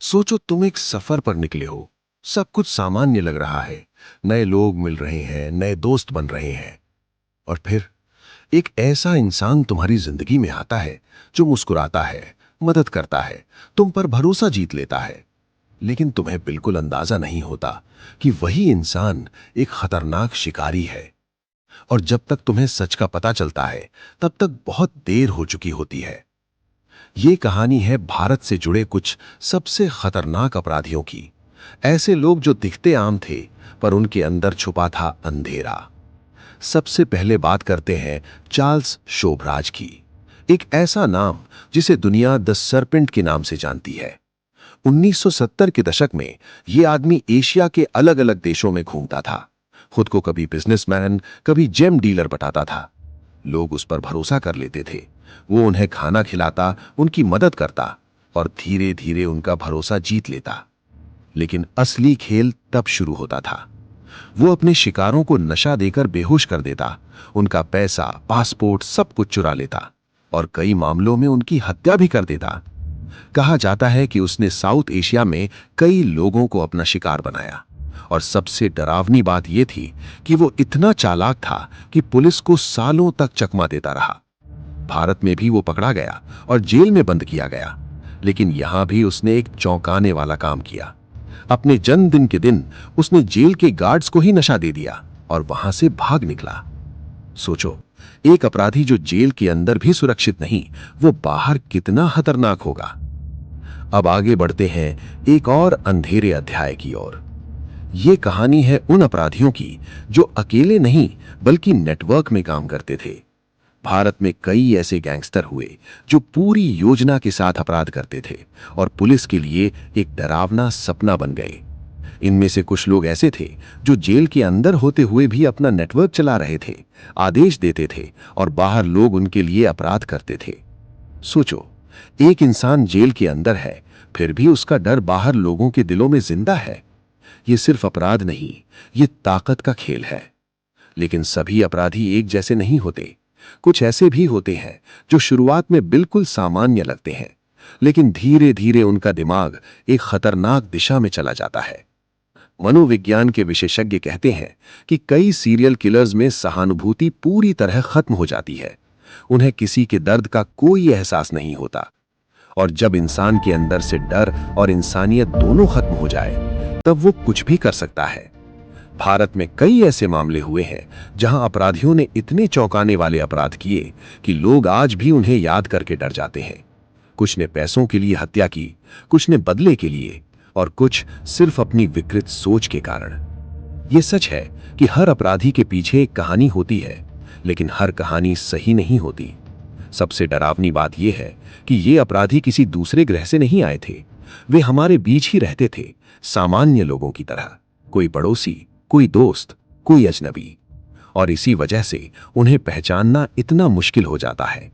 सोचो तुम एक सफर पर निकले हो। सब कुछ सामान्य लग रहा है। नए लोग मिल रहे हैं, नए दोस्त बन रहे हैं। और फिर एक ऐसा इंसान तुम्हारी जिंदगी में आता है जो मुस्कुराता है, मदद करता है, तुम पर भरोसा जीत लेता है। लेकिन तुम्हें बिल्कुल अंदाजा नहीं होता कि वही इंसान एक खतरनाक शिकारी है। और जब तक तुम्हें सच का पता चलता है, तब तक बहुत देर हो चुकी होती है। ये कहानी है भारत से जुड़े कुछ सबसे खतरनाक अपराधियों की। ऐसे लोग जो दिखते आम थे, पर उनके अंदर छुपा था अंधेरा। सबसे पहले बात करते हैं चार्ल्स शोभराज की। एक ऐसा नाम जिसे दुनिया द सरपेंट के नाम से जानती है। 1970 के दशक में यह आदमी एशिया के अलग अलग देशों में घूमता था। खुद को कभी बिजनेसमैन, कभी जेम डीलर बताता था। लोग उस पर भरोसा कर लेते थे। वो उन्हें खाना खिलाता, उनकी मदद करता और धीरे धीरे उनका भरोसा जीत लेता। लेकिन असली खेल तब शुरू होता था। वो अपने शिकारों को नशा देकर बेहोश कर देता, उनका पैसा, पासपोर्ट सब कुछ चुरा लेता और कई मामलों में उनकी हत्या भी कर देता। कहा जाता है कि उसने साउथ एशिया में कई लोगों को अपना शिकार बनाया। और सबसे डरावनी बात यह थी कि वो इतना चालाक था कि पुलिस को सालों तक चकमा देता रहा। भारत में भी वो पकड़ा गया और जेल में बंद किया गया। लेकिन यहां भी उसने एक चौंकाने वाला काम किया। अपने जन्मदिन के दिन उसने जेल के गार्ड्स को ही नशा दे दिया और वहां से भाग निकला। सोचो, एक अपराधी जो जेल के अंदर भी सुरक्षित नहीं, वो बाहर कितना खतरनाक होगा। अब आगे बढ़ते हैं एक और अंधेरे अध्याय की ओर। ये कहानी है उन अपराधियों की जो अकेले नहीं बल्कि नेटवर्क में काम करते थे। भारत में कई ऐसे गैंगस्टर हुए जो पूरी योजना के साथ अपराध करते थे और पुलिस के लिए एक डरावना सपना बन गए। इनमें से कुछ लोग ऐसे थे जो जेल के अंदर होते हुए भी अपना नेटवर्क चला रहे थे, आदेश देते थे और बाहर लोग उनके लिए अपराध करते थे। सोचो, एक इंसान जेल के अंदर है, फिर भी उसका डर बाहर लोगों के दिलों में जिंदा है। ये सिर्फ अपराध नहीं, ये ताकत का खेल है। लेकिन सभी अपराधी एक जैसे नहीं होते। कुछ ऐसे भी होते हैं जो शुरुआत में बिल्कुल सामान्य लगते हैं, लेकिन धीरे धीरे उनका दिमाग एक खतरनाक दिशा में चला जाता है। मनोविज्ञान के विशेषज्ञ कहते हैं कि कई सीरियल किलर्स में सहानुभूति पूरी तरह खत्म हो जाती है। उन्हें किसी के दर्द का कोई एहसास नहीं होता। और जब इंसान के अंदर से डर और इंसानियत दोनों खत्म हो जाए, तब वो कुछ भी कर सकता है। भारत में कई ऐसे मामले हुए हैं जहां अपराधियों ने इतने चौंकाने वाले अपराध किए कि लोग आज भी उन्हें याद करके डर जाते हैं। कुछ ने पैसों के लिए हत्या की, कुछ ने बदले के लिए और कुछ सिर्फ अपनी विकृत सोच के कारण। यह सच है कि हर अपराधी के पीछे एक कहानी होती है, लेकिन हर कहानी सही नहीं होती। सबसे डरावनी बात यह है कि ये अपराधी किसी दूसरे ग्रह से नहीं आए थे। वे हमारे बीच ही रहते थे, सामान्य लोगों की तरह। कोई पड़ोसी, कोई दोस्त, कोई अजनबी। और इसी वजह से उन्हें पहचानना इतना मुश्किल हो जाता है।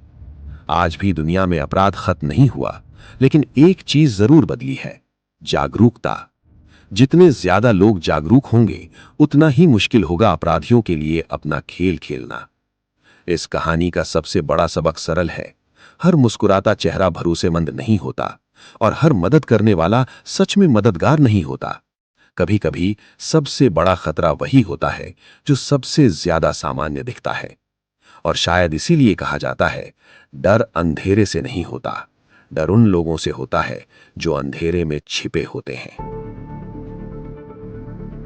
आज भी दुनिया में अपराध खत्म नहीं हुआ, लेकिन एक चीज जरूर बदली है, जागरूकता। जितने ज्यादा लोग जागरूक होंगे, उतना ही मुश्किल होगा अपराधियों के लिए अपना खेल खेलना। इस कहानी का सबसे बड़ा सबक सरल है। हर मुस्कुराता चेहरा भरोसेमंद नहीं होता और हर मदद करने वाला सच में मददगार नहीं होता। कभी कभी सबसे बड़ा खतरा वही होता है जो सबसे ज्यादा सामान्य दिखता है। और शायद इसीलिए कहा जाता है, डर अंधेरे से नहीं होता, डर उन लोगों से होता है जो अंधेरे में छिपे होते हैं।